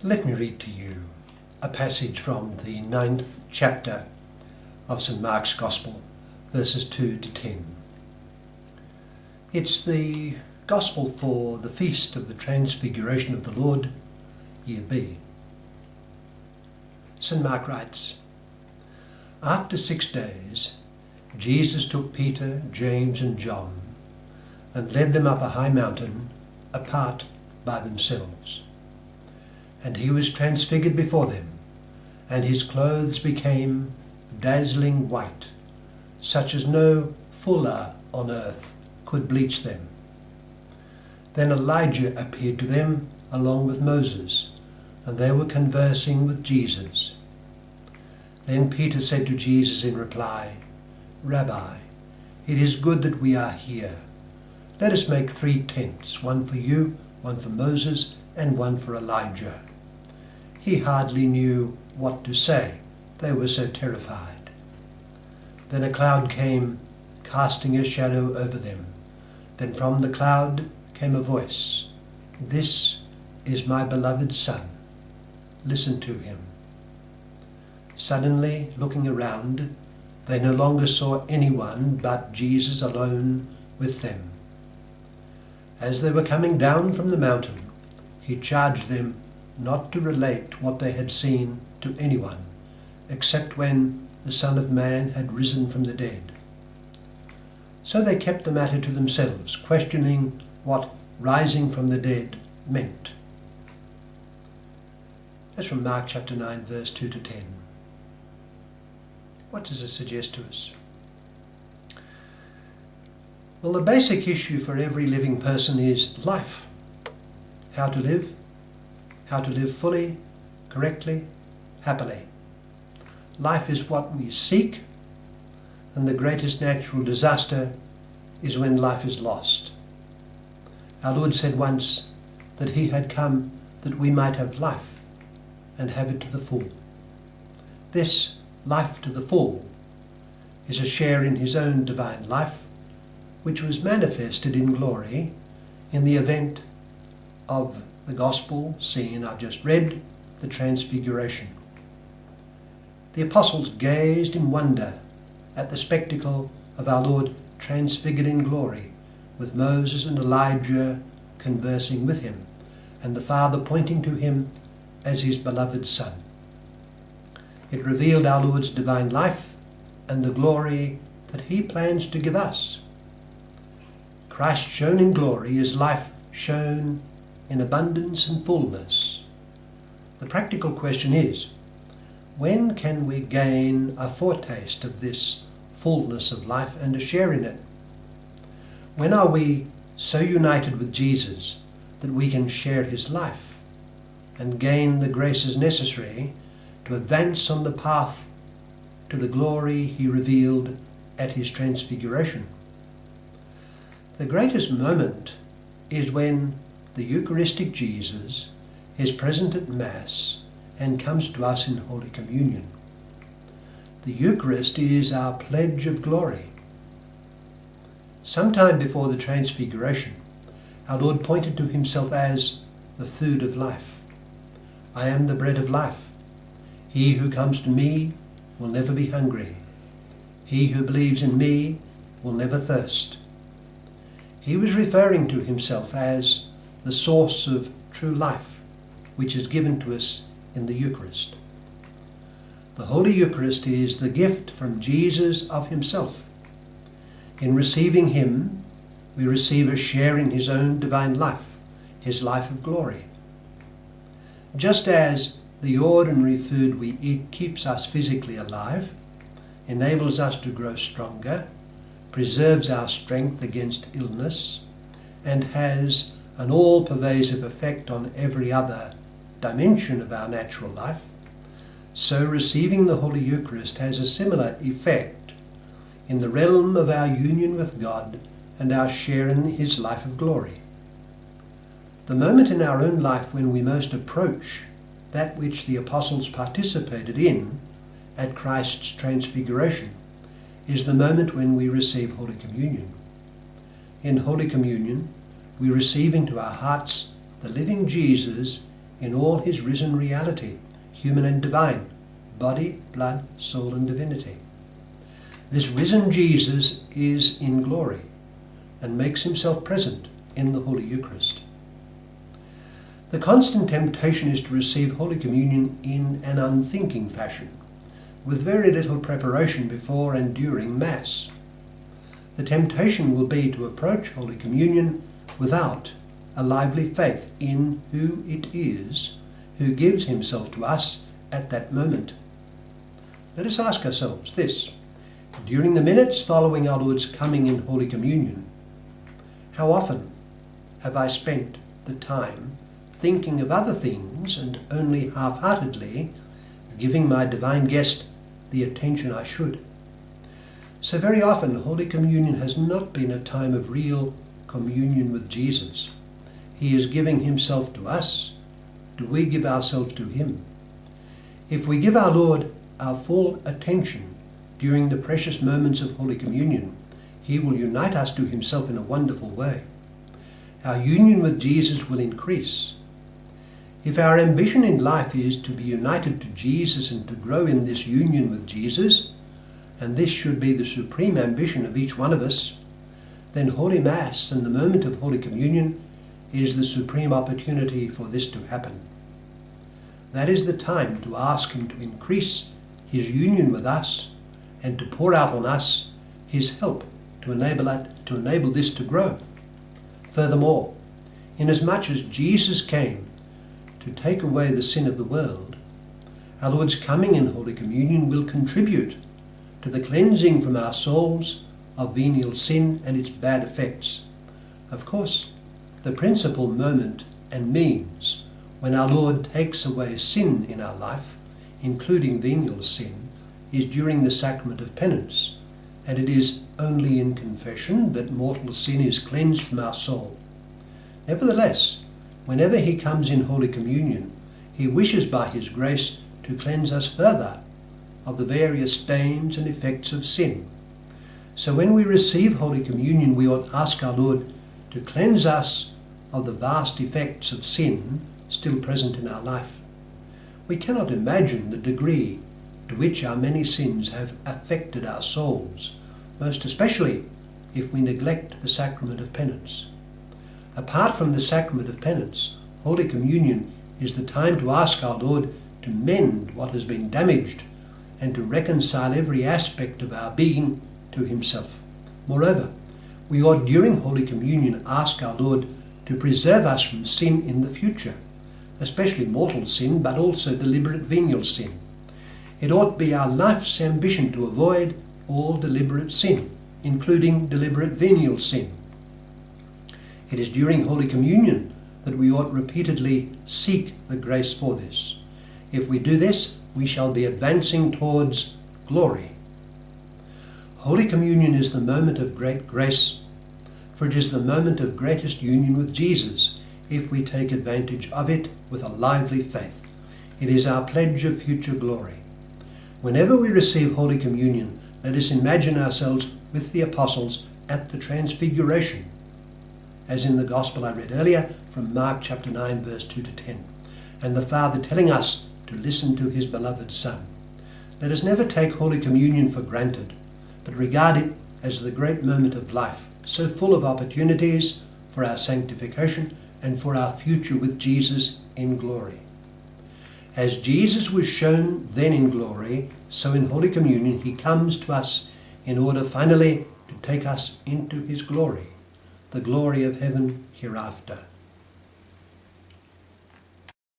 Let me read to you a passage from the 9th chapter of St. Mark's Gospel, verses 2 to 10. It's the Gospel for the Feast of the Transfiguration of the Lord, Year B. St. Mark writes, "After 6 days, Jesus took Peter, James and John and led them up a high mountain apart by themselves. And he was transfigured before them, and his clothes became dazzling white, such as no fuller on earth could bleach them. Then Elijah appeared to them along with Moses, and they were conversing with Jesus. Then Peter said to Jesus in reply, 'Rabbi, it is good that we are here. Let us make 3 tents, one for you, one for Moses, and one for Elijah.' He hardly knew what to say. They were so terrified. Then a cloud came, casting a shadow over them. Then from the cloud came a voice, 'This is my beloved Son. Listen to him.' Suddenly, looking around, they no longer saw anyone but Jesus alone with them. As they were coming down from the mountain, he charged them not to relate what they had seen to anyone, except when the Son of Man had risen from the dead. So they kept the matter to themselves, questioning what rising from the dead meant." That's from Mark chapter 9, verse 2 to 10. What does it suggest to us? Well, the basic issue for every living person is life. How to live fully, correctly, happily. Life is what we seek, and the greatest natural disaster is when life is lost. Our Lord said once that he had come that we might have life and have it to the full. This life to the full is a share in his own divine life, which was manifested in glory in the event of the gospel scene I've just read, the Transfiguration. The apostles gazed in wonder at the spectacle of our Lord transfigured in glory, with Moses and Elijah conversing with him, and the Father pointing to him as his beloved Son. It revealed our Lord's divine life and the glory that he plans to give us. Christ shown in glory is life shown in abundance and fullness. The practical question is, when can we gain a foretaste of this fullness of life and a share in it? When are we so united with Jesus that we can share his life and gain the graces necessary to advance on the path to the glory he revealed at his transfiguration? The greatest moment is when the Eucharistic Jesus is present at Mass and comes to us in Holy Communion. The Eucharist is our pledge of glory. Sometime before the Transfiguration, our Lord pointed to himself as the food of life. "I am the bread of life. He who comes to me will never be hungry. He who believes in me will never thirst." He was referring to himself as the source of true life, which is given to us in the Eucharist. The Holy Eucharist is the gift from Jesus of himself. In receiving him, we receive a share in his own divine life, his life of glory. Just as the ordinary food we eat keeps us physically alive, enables us to grow stronger, preserves our strength against illness, and has an all-pervasive effect on every other dimension of our natural life, so receiving the Holy Eucharist has a similar effect in the realm of our union with God and our share in his life of glory. The moment in our own life when we most approach that which the apostles participated in at Christ's transfiguration is the moment when we receive Holy Communion. In Holy Communion, we receive into our hearts the living Jesus in all his risen reality, human and divine, body, blood, soul and divinity. This risen Jesus is in glory and makes himself present in the Holy Eucharist. The constant temptation is to receive Holy Communion in an unthinking fashion, with very little preparation before and during Mass. The temptation will be to approach Holy Communion without a lively faith in who it is who gives himself to us at that moment. Let us ask ourselves this: during the minutes following our Lord's coming in Holy Communion, how often have I spent the time thinking of other things and only half-heartedly giving my divine guest the attention I should? So very often Holy Communion has not been a time of real communion with Jesus. He is giving himself to us. Do we give ourselves to him? If we give our Lord our full attention during the precious moments of Holy Communion, he will unite us to himself in a wonderful way. Our union with Jesus will increase. If our ambition in life is to be united to Jesus and to grow in this union with Jesus, and this should be the supreme ambition of each one of us, then Holy Mass and the moment of Holy Communion is the supreme opportunity for this to happen. That is the time to ask him to increase his union with us and to pour out on us his help to enable this to grow. Furthermore, inasmuch as Jesus came to take away the sin of the world, our Lord's coming in Holy Communion will contribute to the cleansing from our souls of venial sin and its bad effects. Of course, the principal moment and means when our Lord takes away sin in our life, including venial sin, is during the sacrament of penance, and it is only in confession that mortal sin is cleansed from our soul. Nevertheless, whenever he comes in Holy Communion, he wishes by his grace to cleanse us further of the various stains and effects of sin. So when we receive Holy Communion, we ought ask our Lord to cleanse us of the vast effects of sin still present in our life. We cannot imagine the degree to which our many sins have affected our souls, most especially if we neglect the sacrament of penance. Apart from the sacrament of penance, Holy Communion is the time to ask our Lord to mend what has been damaged and to reconcile every aspect of our being to himself. Moreover, we ought during Holy Communion ask our Lord to preserve us from sin in the future, especially mortal sin, but also deliberate venial sin. It ought be our life's ambition to avoid all deliberate sin, including deliberate venial sin. It is during Holy Communion that we ought repeatedly seek the grace for this. If we do this, we shall be advancing towards glory. Holy Communion is the moment of great grace, for it is the moment of greatest union with Jesus, if we take advantage of it with a lively faith. It is our pledge of future glory. Whenever we receive Holy Communion, let us imagine ourselves with the apostles at the Transfiguration, as in the Gospel I read earlier from Mark chapter 9, verse 2 to 10, and the Father telling us to listen to his beloved Son. Let us never take Holy Communion for granted, but regard it as the great moment of life, so full of opportunities for our sanctification and for our future with Jesus in glory. As Jesus was shown then in glory, so in Holy Communion he comes to us in order finally to take us into his glory, the glory of heaven hereafter.